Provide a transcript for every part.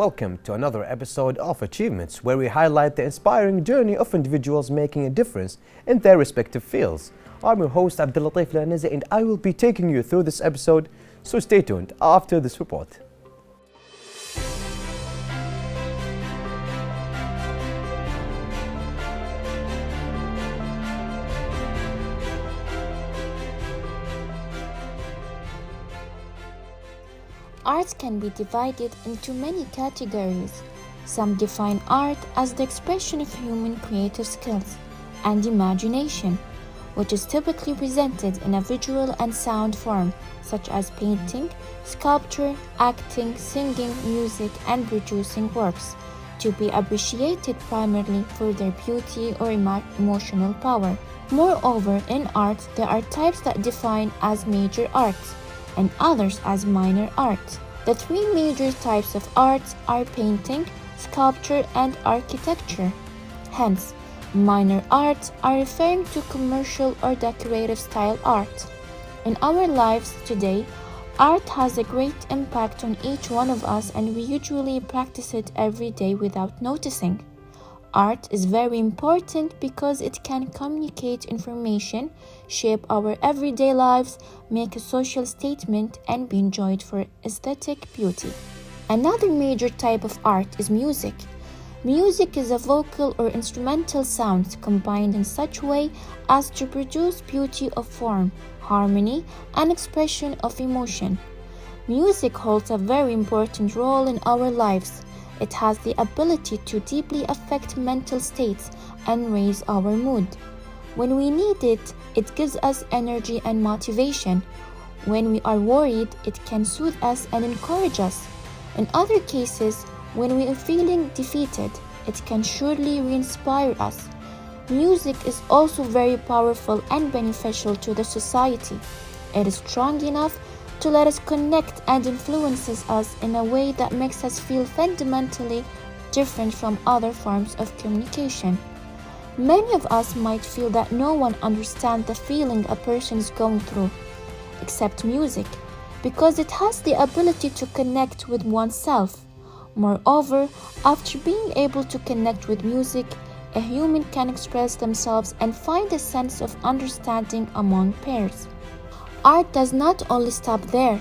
welcome to another episode of Achievements, where we highlight the inspiring journey of individuals making a difference in their respective fields. I'm your host Abdulatif Lanizi, and I will be taking you through this episode, so stay tuned after this report. Art can be divided into many categories. Some define art as the expression of human creative skills and imagination, which is typically presented in a visual and sound form, such as painting, sculpture, acting, singing, music, and producing works, to be appreciated primarily for their beauty or emotional power. Moreover, in art, there are types that define as major arts, and others as minor art. The three major types of art are painting, sculpture, and architecture. Hence, minor arts are referring to commercial or decorative style art. In our lives today, art has a great impact on each one of us, and we usually practice it every day without noticing. Art is very important because it can communicate information, shape our everyday lives, make a social statement, and be enjoyed for aesthetic beauty. Another major type of art is music. Music is a vocal or instrumental sound combined in such way as to produce beauty of form, harmony, and expression of emotion. Music holds a very important role in our lives. It has the ability to deeply affect mental states and raise our mood. When we need it, it gives us energy and motivation. When we are worried, it can soothe us and encourage us. In other cases, when we are feeling defeated, it can surely re-inspire us. Music is also very powerful and beneficial to the society. It is strong enough to let us connect and influences us in a way that makes us feel fundamentally different from other forms of communication. Many of us might feel that no one understands the feeling a person is going through, except music, because it has the ability to connect with oneself. Moreover, after being able to connect with music, a human can express themselves and find a sense of understanding among peers. Art does not only stop there,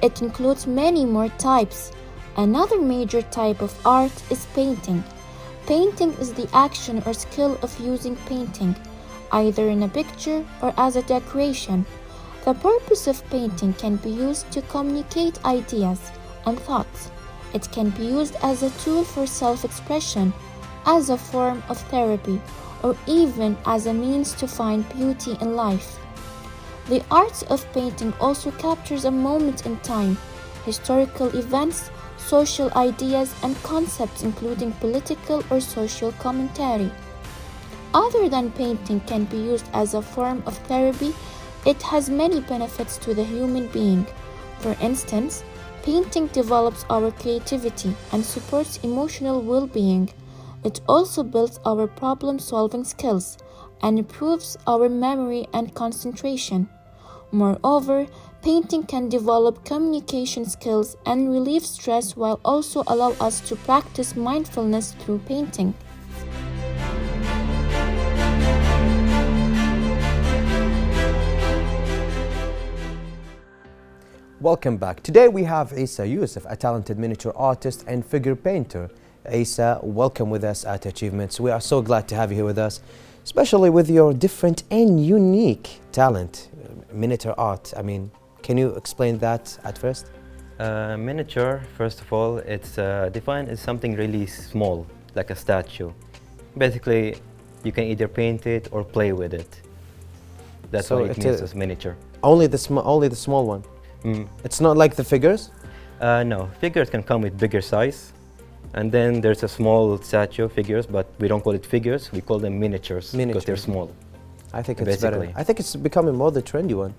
it includes many more types. Another major type of art is painting. Painting is the action or skill of using painting, either in a picture or as a decoration. The purpose of painting can be used to communicate ideas and thoughts. It can be used as a tool for self-expression, as a form of therapy, or even as a means to find beauty in life. The art of painting also captures a moment in time, historical events, social ideas, and concepts including political or social commentary. Other than painting can be used as a form of therapy, it has many benefits to the human being. For instance, painting develops our creativity and supports emotional well-being. It also builds our problem-solving skills and improves our memory and concentration. Moreover, painting can develop communication skills and relieve stress while also allow us to practice mindfulness through painting. Welcome back. Today we have Isa Youssef, a talented miniature artist and figure painter. Isa, welcome with us at Achievements. We are so glad to have you here with us, especially with your different and unique talent, miniature art. Can you explain that at first? Miniature, first of all, it's defined as something really small, like a statue. Basically, you can either paint it or play with it. That's what it means as miniature. Only the small one? It's not like the figures? No, figures can come with bigger size. And then there's a small statue figures, but we don't call it figures, we call them miniatures because they're small. I think it's better. I think it's becoming more the trendy one.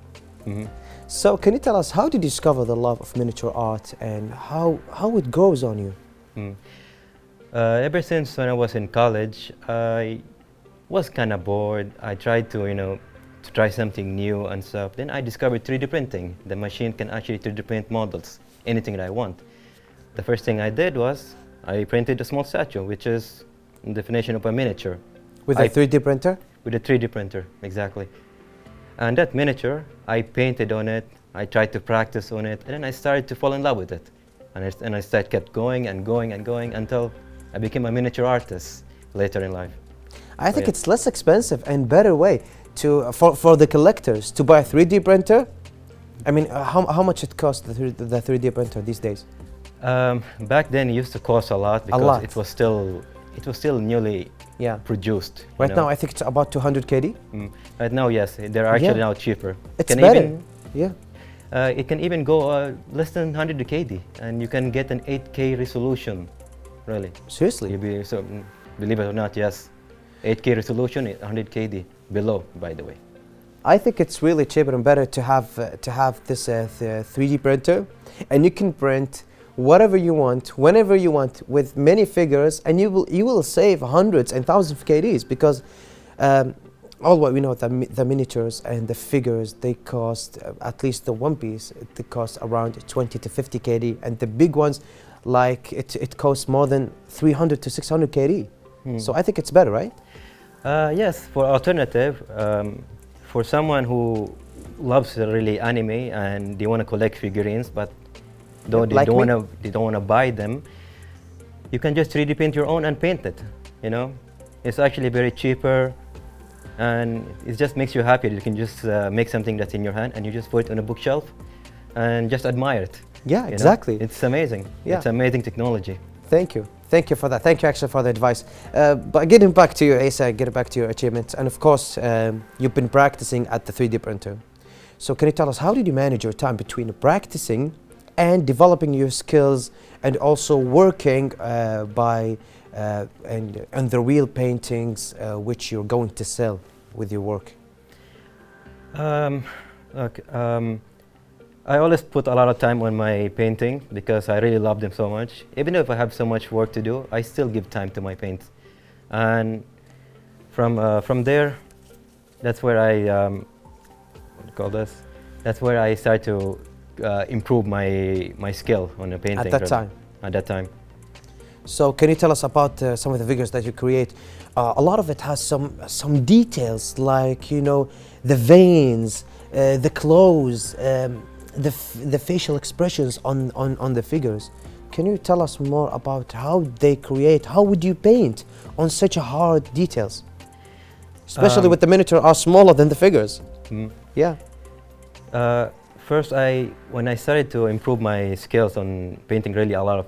So can you tell us, how did you discover the love of miniature art and how it grows on you? Ever since when I was in college, I was kind of bored. I tried to try something new and stuff. Then I discovered 3D printing. The machine can actually 3D print models, anything that I want. the first thing I did was I printed a small statue, which is the definition of a miniature. With a 3D printer? With a 3D printer, exactly. And that miniature, I painted on it, I tried to practice on it, and then I started to fall in love with it. And I started kept going and going and going until I became a miniature artist later in life. I think it's less expensive and better way to for the collectors to buy a 3D printer. I mean, how much it costs the 3D printer these days? Back then, it used to cost a lot because it was still newly produced. Right now, I think it's about 200 KD. Right now, yes, they're actually now cheaper. It's better. It can even go less than 100 KD, and you can get an 8K resolution, really. Seriously? Believe it or not, yes. 8K resolution, 100 KD below, by the way. I think it's really cheaper and better to have this 3D printer, and you can print whatever you want, whenever you want, with many figures, and you will save hundreds and thousands of KDs because all what we know, the miniatures and the figures, they cost at least the one piece. It costs around 20 to 50 KD, and the big ones, like it costs more than 300 to 600 KD. So I think it's better, right? Yes, for alternative, for someone who loves really anime and they want to collect figurines, but though they don't want to buy them, you can just 3D print your own and paint it. You know, it's actually very cheaper, and it just makes you happy. You can just make something that's in your hand and you just put it on a bookshelf and just admire it. Yeah, exactly. It's amazing. Yeah. It's amazing technology. Thank you. Thank you for that. Thank you actually for the advice. But getting back to you, Asa, getting back to your achievements, and of course, you've been practicing at the 3D printer. So can you tell us, how did you manage your time between practicing and developing your skills and also working and the real paintings which you're going to sell with your work? I always put a lot of time on my painting because I really love them so much. Even if I have so much work to do, I still give time to my paints. And from there, that's where that's where I start to improve my skill on the painting. At that time. So can you tell us about some of the figures that you create? A lot of it has some details, like, you know, the veins, the clothes, the facial expressions on the figures. Can you tell us more about how they create? How would you paint on such a hard details, especially with the miniature are smaller than the figures? Yeah. First, when I started to improve my skills on painting really a lot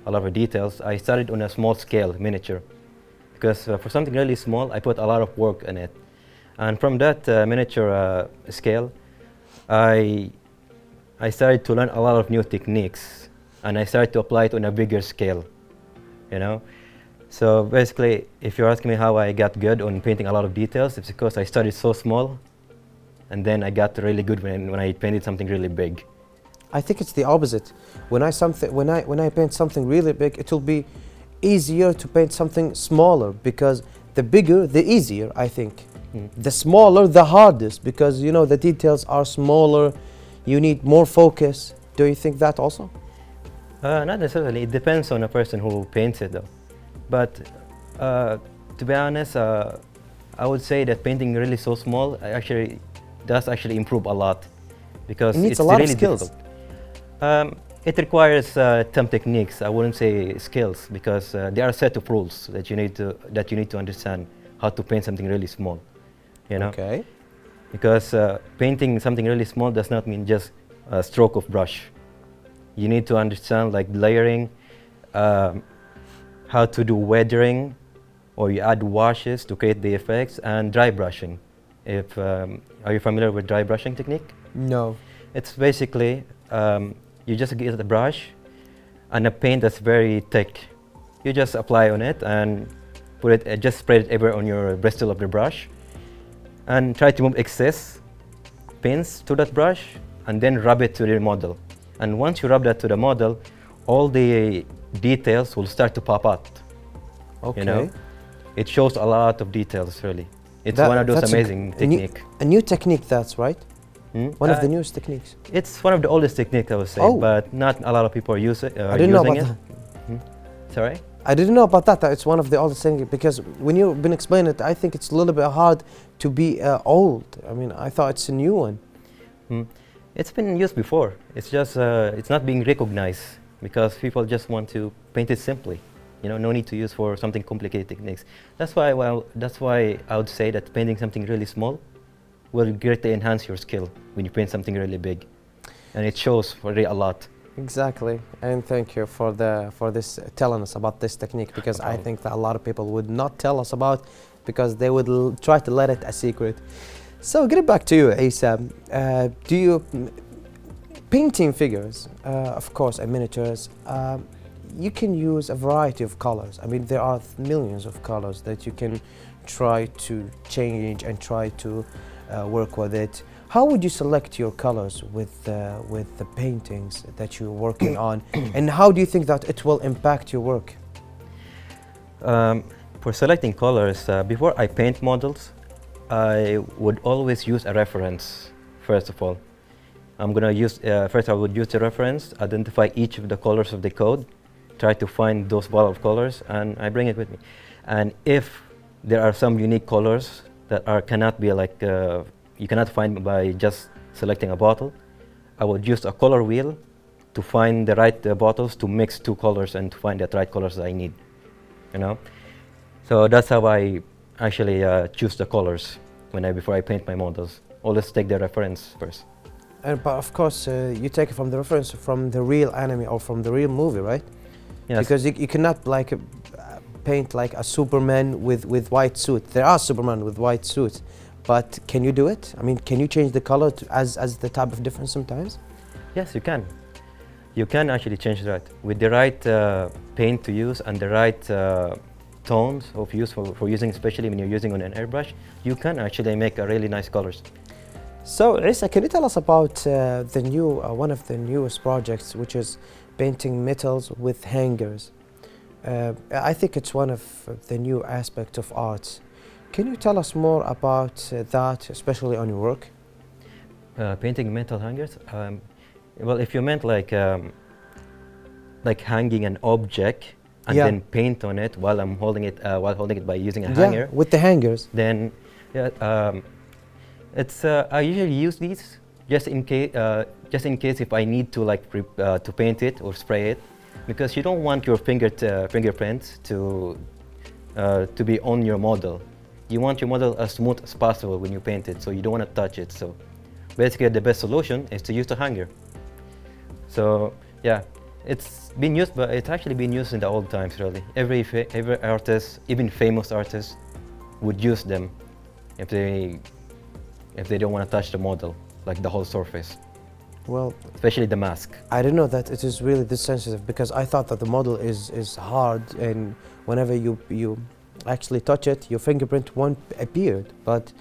of details, I started on a small scale miniature, because for something really small, I put a lot of work in it. And from that miniature scale, I started to learn a lot of new techniques, and I started to apply it on a bigger scale, you know. So basically, if you're asking me how I got good on painting a lot of details, it's because I started so small, and then I got really good when I painted something really big. I think it's the opposite. When I paint something really big, it will be easier to paint something smaller, because the bigger, the easier, I think. The smaller, the hardest, because, you know, the details are smaller, you need more focus. Do you think that also? Not necessarily. It depends on a person who paints it, though. But to be honest, I would say that painting really so small does actually improve a lot, because it needs it's a lot really of skills. Difficult. It requires some techniques. I wouldn't say skills, because there are a set of rules that you need to understand how to paint something really small. You know? Okay. Because painting something really small does not mean just a stroke of brush. You need to understand, like, layering, how to do weathering, or you add washes to create the effects, and dry brushing. Are you familiar with dry brushing technique? No. It's basically you just get a brush and a paint that's very thick. You just apply on it and put it, just spread it everywhere on your bristle of the brush, and try to move excess paints to that brush, and then rub it to the model. And once you rub that to the model, all the details will start to pop out. Okay. You know, it shows a lot of details, really. It's one of those amazing techniques. A new technique, that's right? One of the newest techniques. It's one of the oldest techniques, I would say, Oh. but not a lot of people use it. I didn't know using about it. that. Sorry? I didn't know about that. That it's one of the oldest things, because when you've been explaining it, I think it's a little bit hard to be old. I mean, I thought it's a new one. It's been used before. It's just it's not being recognized because people just want to paint it simply. You know, no need to use for something complicated techniques. That's why I would say that painting something really small will greatly enhance your skill when you paint something really big, and it shows for a lot. Exactly, and thank you for this telling us about this technique, because I think that a lot of people would not tell us about, because they would try to let it a secret. So getting back to you, Asa, do you painting figures, of course, and miniatures? You can use a variety of colors. I mean, there are millions of colors that you can try to change and try to work with it. How would you select your colors with the paintings that you're working on, and how do you think that it will impact your work? For selecting colors, before I paint models, I would always use a reference, first of all. I'm gonna use, first I would use the reference, identify each of the colors of the code, try to find those bottle of colors, and I bring it with me. And if there are some unique colors that cannot be like, you cannot find by just selecting a bottle, I would use a color wheel to find the right bottles to mix two colors and to find the right colors that I need, you know? So that's how I actually choose the colors before I paint my models. Always take the reference first. But of course, you take it from the reference from the real anime or from the real movie, right? Yes. Because you cannot like paint like a Superman with white suit. There are Superman with white suits, but can you do it? I mean, can you change the color as the type of difference sometimes? Yes, you can. You can actually change that. With the right paint to use and the right tones of use for using, especially when you're using on an airbrush, you can actually make a really nice colors. So, Isa, can you tell us about the new, one of the newest projects, which is painting metals with hangers? I think it's one of the new aspects of arts. Can you tell us more about that, especially on your work? Painting metal hangers? Well, if you meant like hanging an object and then paint on it while I'm holding it, by using a hanger. With the hangers. Then, I usually use these just in case if I need to to paint it or spray it, because you don't want your fingerprints to be on your model. You want your model as smooth as possible when you paint it, so you don't want to touch it. So basically, the best solution is to use the hanger. So yeah, it's been used, but it's actually been used in the old times. Really, every artist, even famous artists, would use them if they don't want to touch the model, like the whole surface. Well, especially the mask. I didn't know that it is really this sensitive, because I thought that the model is hard, and whenever you actually touch it, your fingerprint won't appear. But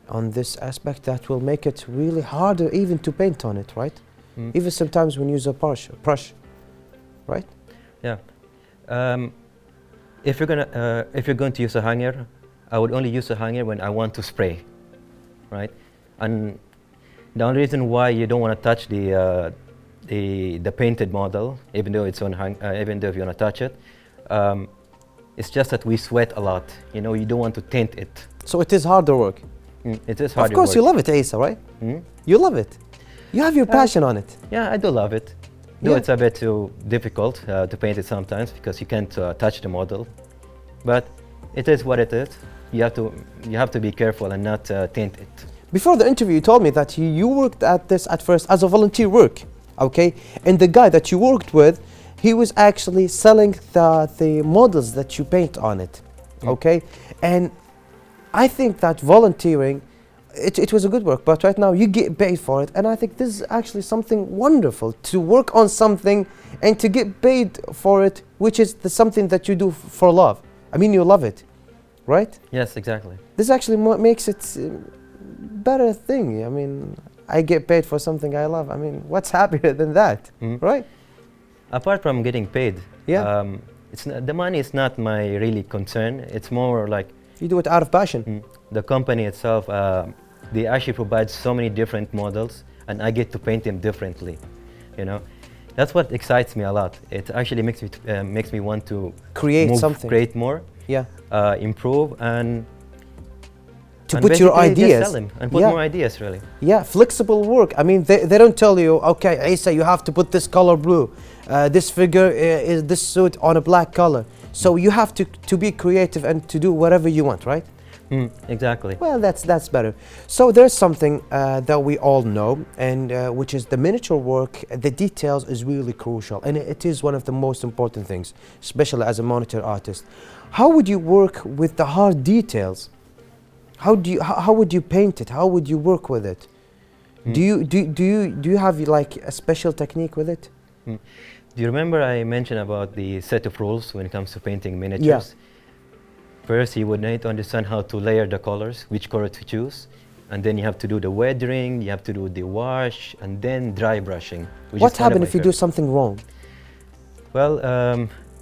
on this aspect, that will make it really harder even to paint on it, right? Even sometimes when you use a brush, right? Yeah. If you're going to use a hanger, I would only use a hanger when I want to spray, right? And the only reason why you don't want to touch the painted model, even though it's on even though if you want to touch it, it's just that we sweat a lot. You know, you don't want to taint it. So it is harder work. It is harder. Of course, work. you love it, Asa, right? You love it. You have your passion on it. Yeah, I do love it. Though it's a bit too difficult to paint it sometimes because you can't touch the model, but it is what it is. You have to be careful and not taint it. Before the interview, you told me that you worked at this at first as a volunteer work, okay? And the guy that you worked with, he was actually selling the models that you paint on it, okay? And I think that volunteering, it was a good work, but right now you get paid for it, and I think this is actually something wonderful, to work on something and to get paid for it, which is something that you do for love. I mean, you love it, right? Yes, exactly. This actually makes it better thing. I mean, I get paid for something I love. I mean, what's happier than that, right? Apart from getting paid, the money is not my really concern. It's more like you do it out of passion. The company itself they actually provide so many different models, and I get to paint them differently. You know, that's what excites me a lot. It actually makes me want to Create move, something. create more, Yeah. improve, and To and put your basically just ideas. sell them and put Yeah. more ideas, really. Yeah, flexible work. I mean, they don't tell you, okay, Isa, you have to put this color blue. This figure is this suit on a black color. So you have to be creative and to do whatever you want, right? Exactly. Well, that's better. So there's something that we all know, and which is the miniature work. The details is really crucial, and it is one of the most important things, especially as a monitor artist. How would you work with the hard details? How would you paint it? How would you work with it? Do you have like a special technique with it? Do you remember I mentioned about the set of rules when it comes to painting miniatures? First, you would need to understand how to layer the colors, which color to choose, and then you have to do the weathering, you have to do the wash, and then dry brushing. What happens if you do something wrong? Well,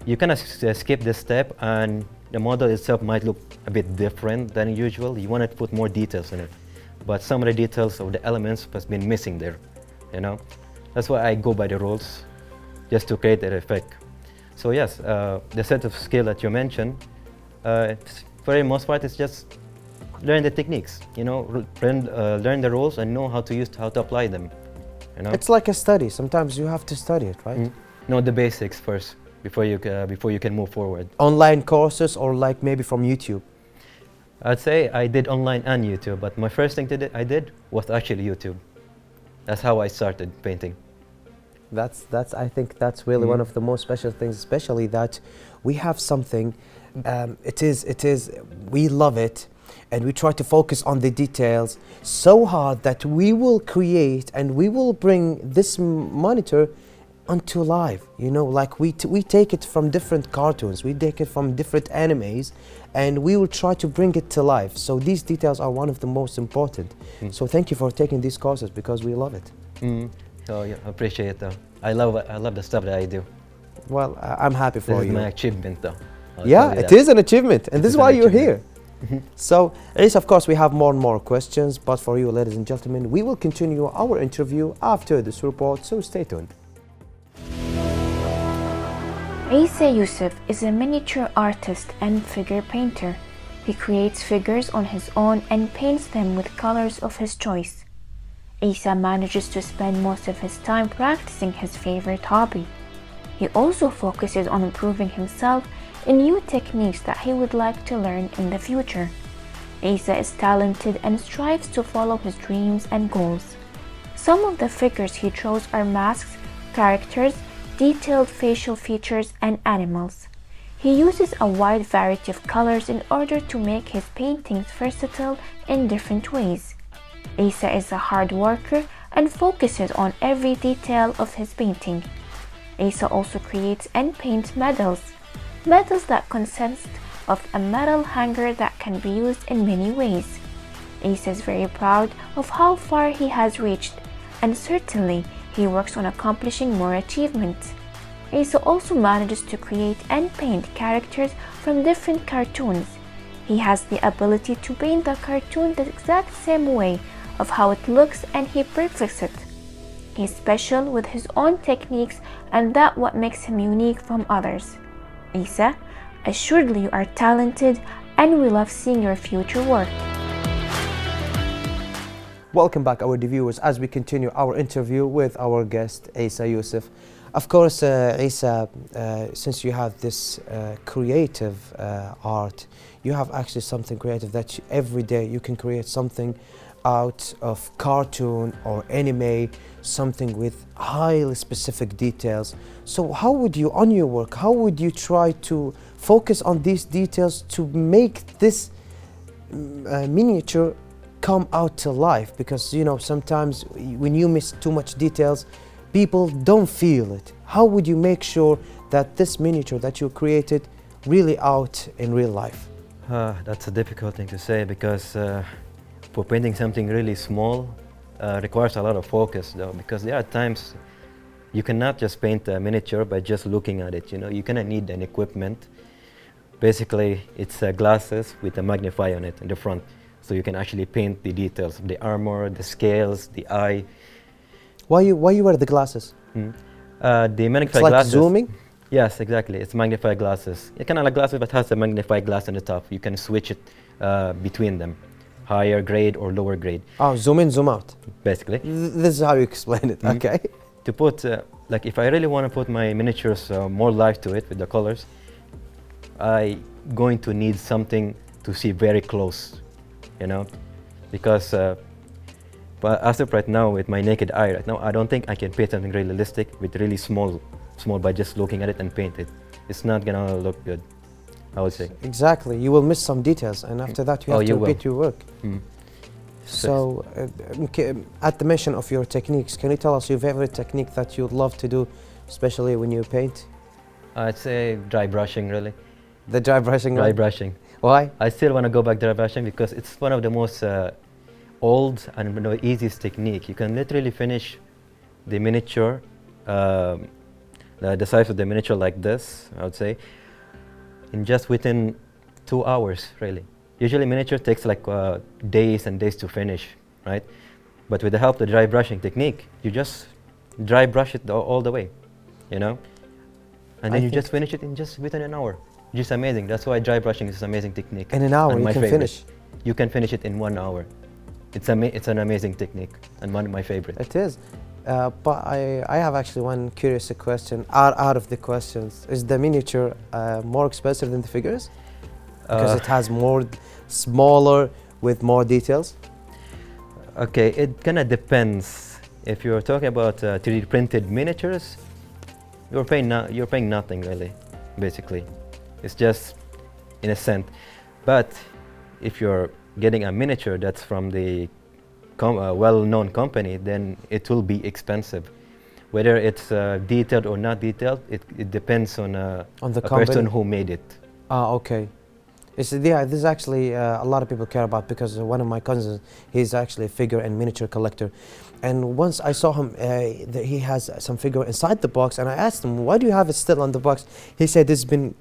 you kind of skip this step, and the model itself might look a bit different than usual. You want to put more details in it, but some of the details of the elements has been missing there. You know, that's why I go by the rules, just to create that effect. So yes, the set of skill that you mentioned, for the most part, it's just learn the techniques. You know, learn the rules and know how to apply them. You know, It's like a study. Sometimes you have to study it, right? know the basics first before you can move forward. Online courses or like maybe from YouTube. I'd say I did online and YouTube, but my first thing I did was actually YouTube. That's how I started painting. I think that's really one of the most special things, especially that we have something. We love it, and we try to focus on the details so hard that we will create and we will bring this monitor onto life. You know, like we take it from different cartoons, we take it from different animes, and we will try to bring it to life. So these details are one of the most important. So thank you for taking these courses, because we love it. So yeah, I appreciate it though. I love the stuff that I do. Well, I'm happy for This you. is my achievement though. I'll Yeah, tell you it that. is an achievement, and this is is an why you're here. achievement. So, Elise, of course, we have more and more questions, but for you, ladies and gentlemen, we will continue our interview after this report, so stay tuned. Isa Yusuf is a miniature artist and figure painter. He creates figures on his own and paints them with colors of his choice. Isa manages to spend most of his time practicing his favorite hobby. He also focuses on improving himself in new techniques that he would like to learn in the future. Isa is talented and strives to follow his dreams and goals. Some of the figures he chose are masks, characters, detailed facial features, and animals. He uses a wide variety of colors in order to make his paintings versatile in different ways. Isa is a hard worker and focuses on every detail of his painting. Isa also creates and paints medals that consist of a metal hanger that can be used in many ways. Isa is very proud of how far he has reached, and certainly he works on accomplishing more achievements. Isa also manages to create and paint characters from different cartoons. He has the ability to paint the cartoon the exact same way of how it looks, and he perfects it. He's special with his own techniques, and that's what makes him unique from others. Isa, assuredly you are talented, and we love seeing your future work. Welcome back, our viewers, as we continue our interview with our guest, Isa Yusuf. Of course, Isa, since you have this creative art, you have actually something creative that every day you can create something out of cartoon or anime, something with highly specific details. So how would you, on your work, how would you try to focus on these details to make this miniature come out to life? Because, you know, sometimes when you miss too much details, people don't feel it. How would you make sure that this miniature that you created really out in real life? That's a difficult thing to say, because for painting something really small requires a lot of focus though, because there are times you cannot just paint a miniature by just looking at it. You know, you kind of need an equipment. Basically, it's glasses with a magnifier on it in the front. so you can actually paint the details, the armor, the scales, the eye. Why you wear the glasses? The magnified It's like glasses. zooming? Yes, exactly. It's magnified glasses. It's kind of like glasses, but has a magnified glass on the top. You can switch it between them, higher grade or lower grade, Oh, zoom in, zoom out. basically. This is how you explain it, Mhm. okay? To put, like if I really want to put my miniatures more life to it with the colors, I going to need something to see very close, you know, because but as of right now with my naked eye right now, I don't think I can paint something realistic with really small by just looking at it and paint it. It's not gonna look good, I would say. Exactly. You will miss some details, and after that you Oh, have to you will. repeat your work. Mm. So, at the mention of your techniques, can you tell us your favorite technique that you'd love to do, especially when you paint? I'd say dry brushing, really. The dry brushing. Dry one? brushing. Why? I still want to go back dry brushing because it's one of the most old and easiest technique. You can literally finish the miniature, the size of the miniature like this, I would say, in just within 2 hours, really. Usually miniature takes like days and days to finish, right? But with the help of the dry brushing technique, you just dry brush it all the way, you know? And I then you think just finish it in just within an hour. Just amazing. That's why dry brushing is an amazing technique. In an hour And you my can favorite. finish. You can finish it in 1 hour. It's an amazing technique and one of my favorite. It is. But I have actually one curious question out of the questions. Is the miniature more expensive than the figures? Because it has more smaller with more details? Okay, it kind of depends. If you're talking about 3D printed miniatures, you're paying nothing really, basically. It's just in a cent. But if you're getting a miniature that's from the well-known company, then it will be expensive. Whether it's detailed or not detailed, it depends on the a company? person who made it. Ah, okay. Yeah, this is actually a lot of people care about because one of my cousins, he's actually a figure and miniature collector. And once I saw him, he has some figure inside the box, and I asked him, why do you have it still on the box? He said it's been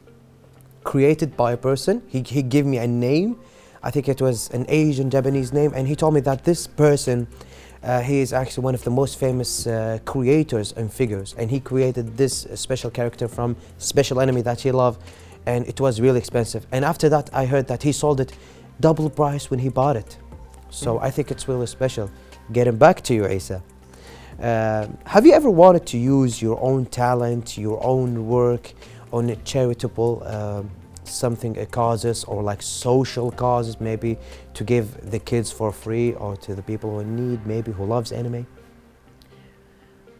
created by a person. He gave me a name. I think it was an Asian Japanese name, and he told me that this person, he is actually one of the most famous creators in figures, and he created this special character from special enemy that he loved, and it was really expensive. And after that, I heard that he sold it double price when he bought it. So I think it's really special. Getting back to you, Asa, have you ever wanted to use your own talent, your own work on a charitable something causes or like social causes, maybe to give the kids for free or to the people who need, maybe who loves anime?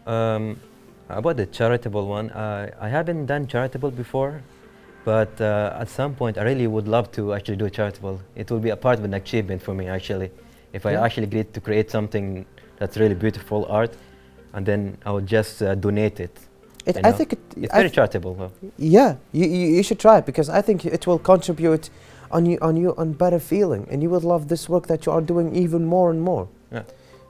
About the charitable one, I haven't done charitable before, but at some point I really would love to actually do charitable. It will be a part of an achievement for me actually. If I Yeah. actually get to create something that's really beautiful art, and then I would just donate it. You I know? think It's very charitable though. yeah, you should try it because I think it will contribute on better feeling, and you will love this work that you are doing even more and more. Yeah.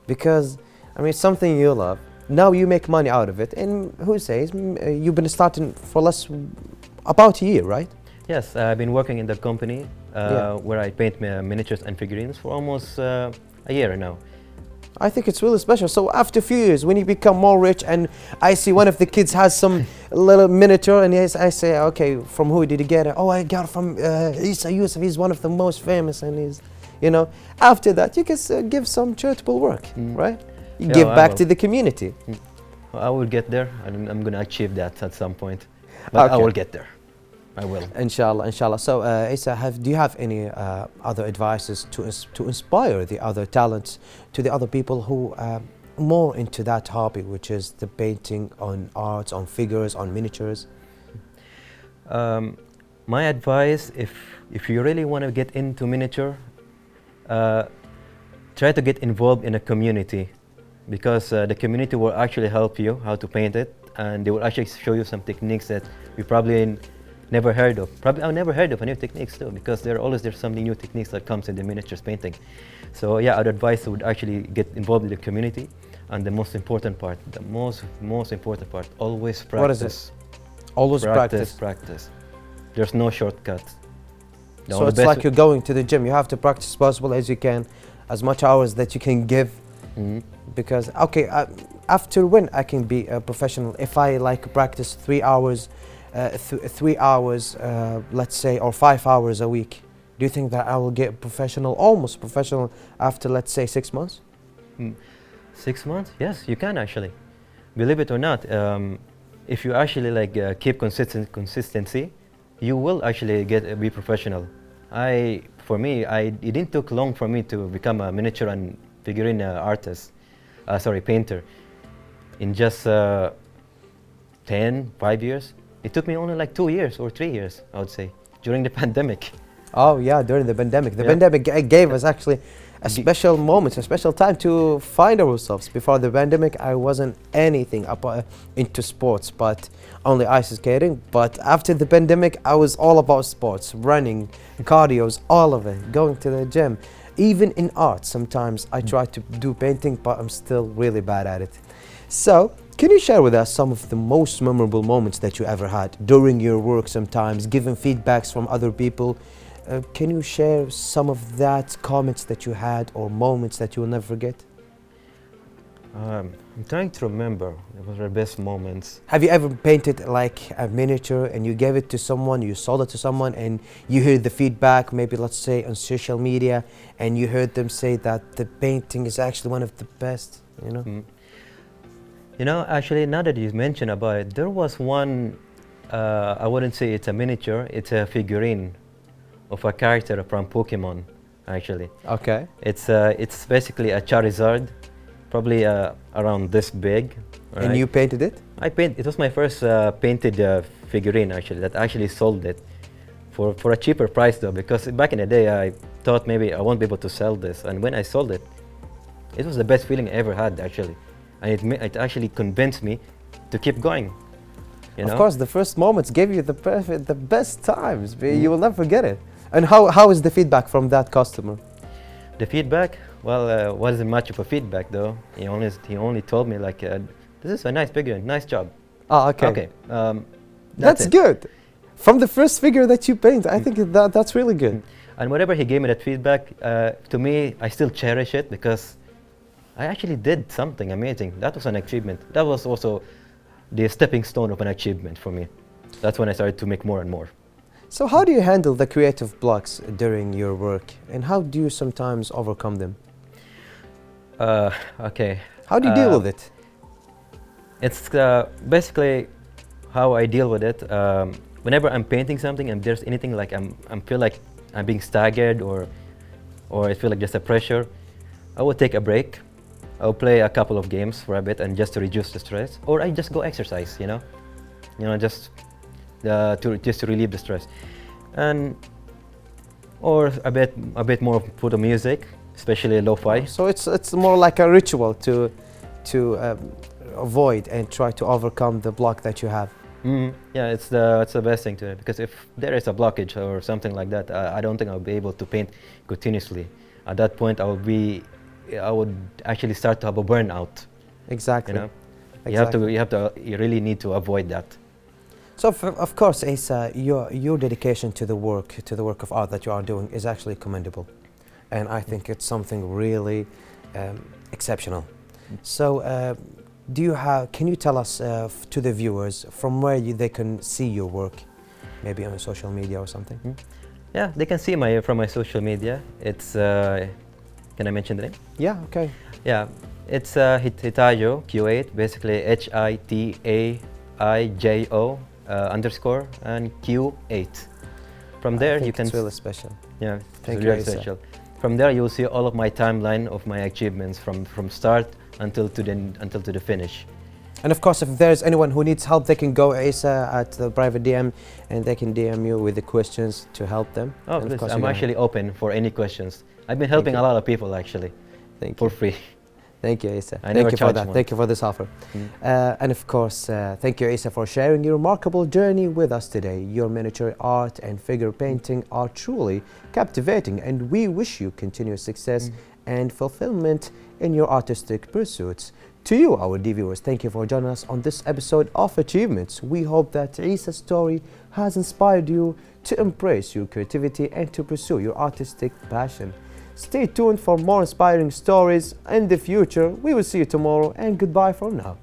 Because I mean, it's something you love. Now you make money out of it, and who says you've been starting for about a year, right? Yes, I've been working in the company Yeah. where I paint miniatures and figurines for almost a year now. I think it's really special. So after a few years, when you become more rich, and I see one of the kids has some little miniature, and yes, I say, okay, from who did you get it? Oh, I got it from Isa Yusuf. He's one of the most famous, and he's, you know. After that, you can give some charitable work, right? You Yeah, give I back will. to the community. I will get there, and I'm going to achieve that at some point. But I Okay. will get there. I will. Inshallah, inshallah. So, Isa, do you have any other advices to inspire the other talents, to the other people who more into that hobby, which is the painting on arts, on figures, on miniatures? My advice, if you really want to get into miniature, try to get involved in a community, because the community will actually help you how to paint it, and they will actually show you some techniques that you probably never heard of. Probably I've never heard of new techniques too, because there's some new techniques that comes in the miniatures painting. So yeah, I'd advise would actually get involved in the community, and the most important part, most important part, always practice. What is it? Always practice. Practice. There's no shortcut. The So only it's best like you're going to the gym. You have to practice as possible as you can, as much hours that you can give. Mhm. Because okay, after when I can be a professional? If I like practice 3 hours, 3 hours, let's say, or 5 hours a week. Do you think that I will get professional, almost professional, after let's say 6 months? Mm. 6 months? Yes, you can actually. Believe it or not, if you actually like keep consistency, you will actually be professional. For me, it didn't took long for me to become a miniature and figurine artist. Sorry, painter. In just 5 years. It took me only like 2 years or 3 years, I would say, during the pandemic. Oh yeah, during the pandemic. The Yeah. pandemic gave us actually a G- special moment, a special time to find ourselves. Before the pandemic, I wasn't anything into sports, but only ice skating. But after the pandemic, I was all about sports, running, cardios, all of it, going to the gym. Even in art, sometimes I try to do painting, but I'm still really bad at it. So, can you share with us some of the most memorable moments that you ever had during your work sometimes, giving feedbacks from other people? Can you share some of that comments that you had or moments that you will never forget? I'm trying to remember. It was our best moments. Have you ever painted like a miniature and you gave it to someone, you sold it to someone and you heard the feedback, maybe let's say on social media, and you heard them say that the painting is actually one of the best, you know? Mm. You know, actually, now that you mentioned about it, there was one, I wouldn't say it's a miniature, it's a figurine of a character from Pokemon, actually. Okay. It's basically a Charizard, probably around this big. And right? you painted it? It was my first painted figurine, actually, that actually sold it for a cheaper price, though, because back in the day, I thought maybe I won't be able to sell this. And when I sold it, it was the best feeling I ever had, actually. And it actually convinced me to keep going. You know? Of course, the first moments gave you the best times. You will never forget it. And how is the feedback from that customer? The feedback, well, wasn't much of a feedback though. He only told me like, this is a nice figure, nice job. Ah, okay. Okay. That's it. good. From the first figure that you paint, I think that's really good. And whenever he gave me that feedback, to me, I still cherish it because I actually did something amazing. That was an achievement. That was also the stepping stone of an achievement for me. That's when I started to make more and more. So how do you handle the creative blocks during your work, and how do you sometimes overcome them? Okay. How do you deal with it? It's basically how I deal with it. Whenever I'm painting something and there's anything like I feel like I'm being staggered or I feel like just a pressure, I would take a break. I'll play a couple of games for a bit and just to reduce the stress, or I just go exercise. Just to relieve the stress, and or a bit more put on music, especially lo-fi. So it's more like a ritual to avoid and try to overcome the block that you have. Yeah, it's the best thing to it, because if there is a blockage or something like that, I don't think I'll be able to paint continuously. At that point, I would actually start to have a burnout. Exactly. You know, Exactly. you really need to avoid that. So of course, Asa, your dedication to the work of art that you are doing is actually commendable, and I think it's something really exceptional. So, can you tell us to the viewers from where they can see your work, maybe on social media or something? Yeah, they can see from my social media. It's can I mention the name? Yeah. Okay. Yeah, it's Hitajo Q8, basically HITAIJO _ and Q8. From there you can. It's really special. Yeah, Thank it's you, really Asa. special. From there you'll see all of my timeline of my achievements from start until to the finish. And of course, if there's anyone who needs help, they can go Asa at the private DM, and they can DM you with the questions to help them. Oh, And of please, course I'm you're actually open for any questions. I've been helping you. a lot of people actually Thank for you. free. Thank you, Isa. I never Thank you for charge that. one. Thank you for this offer. Mm. And of course, thank you, Isa, for sharing your remarkable journey with us today. Your miniature art and figure painting are truly captivating, and we wish you continuous success and fulfillment in your artistic pursuits. To you, our dear viewers, thank you for joining us on this episode of Achievements. We hope that Isa's story has inspired you to embrace your creativity and to pursue your artistic passion. Stay tuned for more inspiring stories in the future. We will see you tomorrow, and goodbye for now.